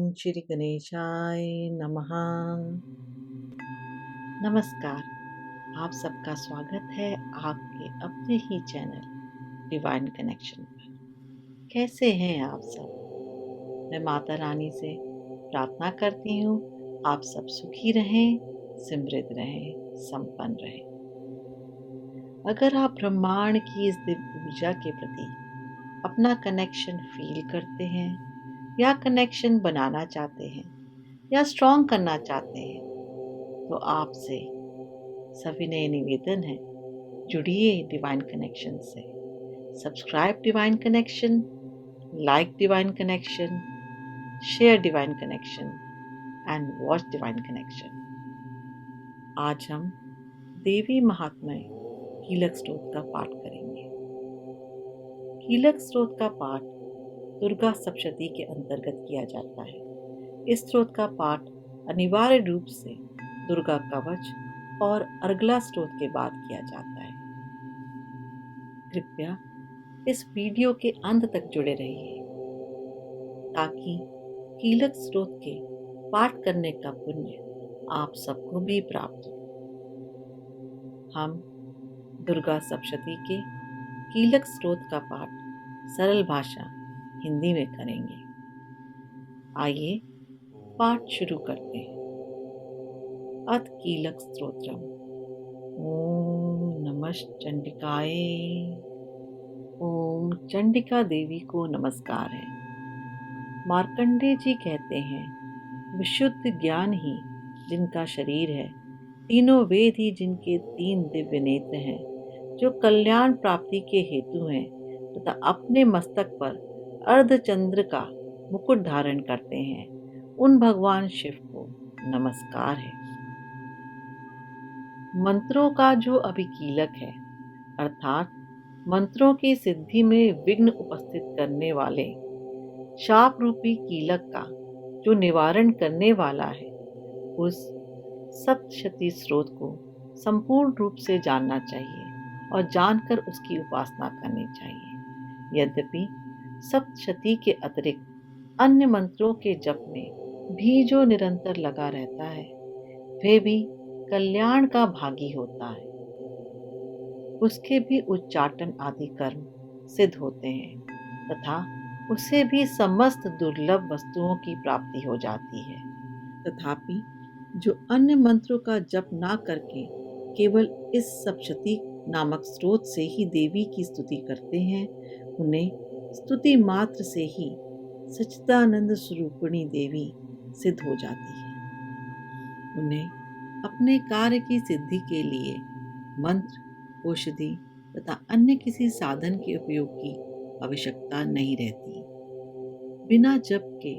श्री गणेशाय नमः। नमस्कार, आप सबका स्वागत है आपके अपने ही चैनल डिवाइन कनेक्शन पर। कैसे हैं आप सब? मैं माता रानी से प्रार्थना करती हूँ आप सब सुखी रहें, समृद्ध रहें, संपन्न रहें। अगर आप ब्रह्मांड की इस दिव्य ऊर्जा के प्रति अपना कनेक्शन फील करते हैं या कनेक्शन बनाना चाहते हैं या स्ट्रॉन्ग करना चाहते हैं, तो आपसे सविनय निवेदन है, जुड़िए डिवाइन कनेक्शन से। Subscribe divine connection, like divine connection, share divine connection and watch divine connection. आज हम देवी महात्म्य कीलक स्तोत्र का पाठ करेंगे। कीलक स्तोत्र का पाठ दुर्गा सप्तशती के अंतर्गत किया जाता है। इस स्तोत्र का पाठ अनिवार्य रूप से दुर्गा कवच और अर्गला स्तोत्र के बाद किया जाता है। कृपया इस वीडियो के अंत तक जुड़े रहिए ताकि कीलक स्तोत्र के पाठ करने का पुण्य आप सबको भी प्राप्त हो। हम दुर्गा सप्तशती के कीलक स्तोत्र का पाठ सरल भाषा हिंदी में करेंगे। आइए पाठ शुरू करते हैं। अथ कीलक स्तोत्रम। ओम नमः चंडिकाय। ओम चंडिका देवी को नमस्कार है। मार्कंडेय जी कहते हैं, विशुद्ध ज्ञान ही जिनका शरीर है, तीनों वेद ही जिनके तीन दिव्य नेत्र हैं, जो कल्याण प्राप्ति के हेतु हैं तथा अपने मस्तक पर अर्धचंद्र का मुकुट धारण करते हैं, उन भगवान शिव को नमस्कार है। मंत्रों का जो अभिकीलक है, अर्थात मंत्रों की सिद्धि में विघ्न उपस्थित करने वाले शाप रूपी कीलक का जो निवारण करने वाला है, उस सप्तशती स्रोत को संपूर्ण रूप से जानना चाहिए और जानकर उसकी उपासना करनी चाहिए। यद्यपि सप्तशती के अतिरिक्त अन्य मंत्रों के जप में भी जो निरंतर लगा रहता है, वह भी कल्याण का भागी होता है। उसके भी उच्चाटन आदि कर्म सिद्ध होते हैं तथा उससे भी समस्त दुर्लभ वस्तुओं की प्राप्ति हो जाती है। तथापि जो अन्य मंत्रों का जप ना करके केवल इस सप्तशती नामक स्रोत से ही देवी की स्तुति करते हैं, उन्हें स्तुति मात्र से ही सच्चिदानंद स्वरूपिणी देवी सिद्ध हो जाती है। उन्हें अपने कार्य की सिद्धि के लिए मंत्र, औषधि तथा अन्य किसी साधन के उपयोग की आवश्यकता नहीं रहती। बिना जप के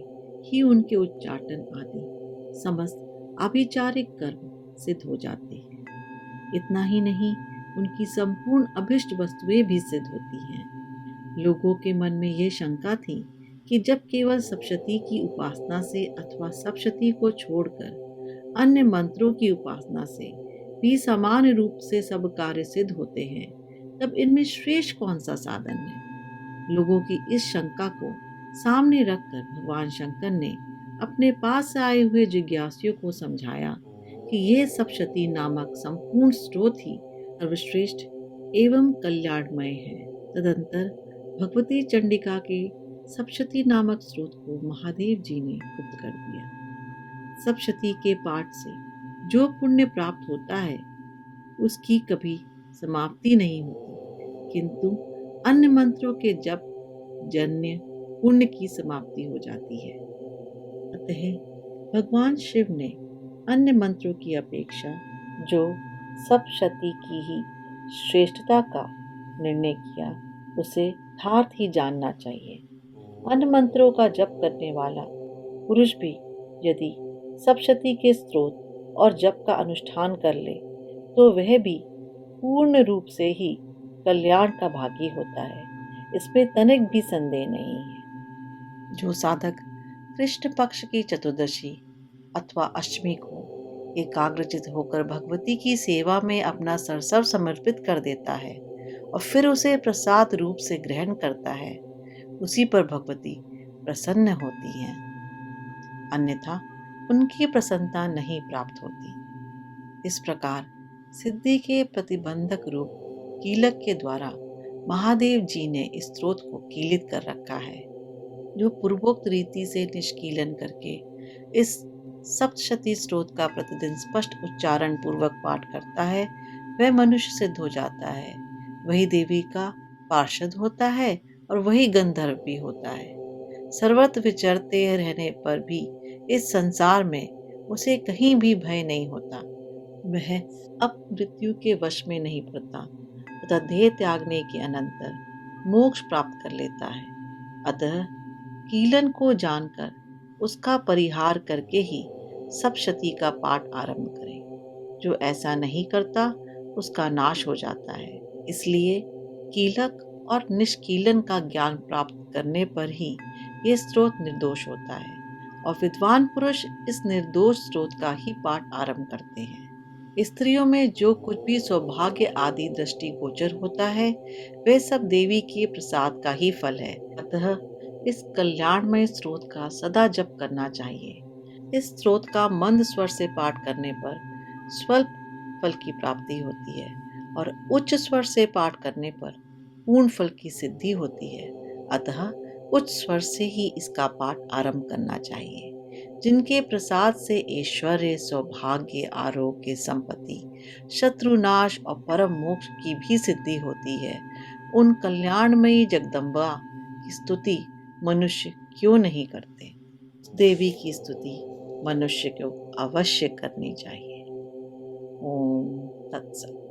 ही उनके उच्चाटन आदि समस्त आभिचारिक कर्म सिद्ध हो जाते हैं। इतना ही नहीं, उनकी संपूर्ण अभिष्ट वस्तुएं भी सिद्ध होती हैं। लोगों के मन में यह शंका थी कि जब केवल सप्तशती की उपासना से अथवा सप्तशती को छोड़कर अन्य मंत्रों की उपासना से भी समान रूप से सब कार्य सिद्ध होते हैं, तब इनमें श्रेष्ठ कौन सा साधन है? लोगों की इस शंका को सामने रखकर भगवान शंकर ने अपने पास से आए हुए जिज्ञासुओं को समझाया कि यह सप्तशती नामक संपूर्ण स्रोत ही सर्वश्रेष्ठ एवं कल्याणमय है। तदंतर भगवती चंडिका के सप्तशती नामक स्रोत को महादेव जी ने गुप्त कर दिया। सप्तशती के पाठ से जो पुण्य प्राप्त होता है, उसकी कभी समाप्ति नहीं होती, किंतु अन्य मंत्रों के जप जन्य पुण्य की समाप्ति हो जाती है। अतः भगवान शिव ने अन्य मंत्रों की अपेक्षा जो सप्तशती की ही श्रेष्ठता का निर्णय किया, उसे यथार्थ ही जानना चाहिए। अन्य मंत्रों का जप करने वाला पुरुष भी यदि सप्तशती के स्त्रोत और जप का अनुष्ठान कर ले, तो वह भी पूर्ण रूप से ही कल्याण का भागी होता है। इसमें तनिक भी संदेह नहीं है। जो साधक कृष्ण पक्ष की चतुर्दशी अथवा अष्टमी को एकाग्रचित होकर भगवती की सेवा में अपना सर्वस्व समर्पित कर देता है और फिर उसे प्रसाद रूप से ग्रहण करता है, उसी पर भगवती प्रसन्न होती हैं। अन्यथा उनकी प्रसन्नता नहीं प्राप्त होती। इस प्रकार सिद्धि के प्रतिबंधक रूप कीलक के द्वारा महादेव जी ने इस स्रोत को कीलित कर रखा है। जो पूर्वोक्त रीति से निष्कीलन करके इस सप्तशती स्रोत का प्रतिदिन स्पष्ट उच्चारण पूर्वक पाठ करता है, वह मनुष्य सिद्ध हो जाता है। वही देवी का पार्षद होता है और वही गंधर्व भी होता है। सर्वत्र विचरते रहने पर भी इस संसार में उसे कहीं भी भय नहीं होता। वह अब मृत्यु के वश में नहीं पड़ता तथा देह त्यागने के अनंतर मोक्ष प्राप्त कर लेता है। अतः कीलन को जानकर उसका परिहार करके ही सप्तशती का पाठ आरंभ करें। जो ऐसा नहीं करता उसका नाश हो जाता है। इसलिए कीलक और निष्कीलन का ज्ञान प्राप्त करने पर ही ये स्रोत निर्दोष होता है और विद्वान पुरुष इस निर्दोष स्रोत का ही पाठ आरंभ करते हैं। स्त्रियों में जो कुछ भी सौभाग्य आदि दृष्टि गोचर होता है वह सब देवी के प्रसाद का ही फल है। अतः इस कल्याणमय स्रोत का सदा जप करना चाहिए। इस स्रोत का मंद स्वर से पाठ करने पर स्वल्प फल की प्राप्ति होती है और उच्च स्वर से पाठ करने पर पूर्ण फल की सिद्धि होती है। अतः उच्च स्वर से ही इसका पाठ आरंभ करना चाहिए। जिनके प्रसाद से ऐश्वर्य, सौभाग्य, आरोग्य, संपत्ति, शत्रुनाश और परम मोक्ष की भी सिद्धि होती है, उन कल्याणमयी जगदम्बा की स्तुति मनुष्य क्यों नहीं करते। देवी की स्तुति मनुष्य को अवश्य करनी चाहिए। ओम तत्सत।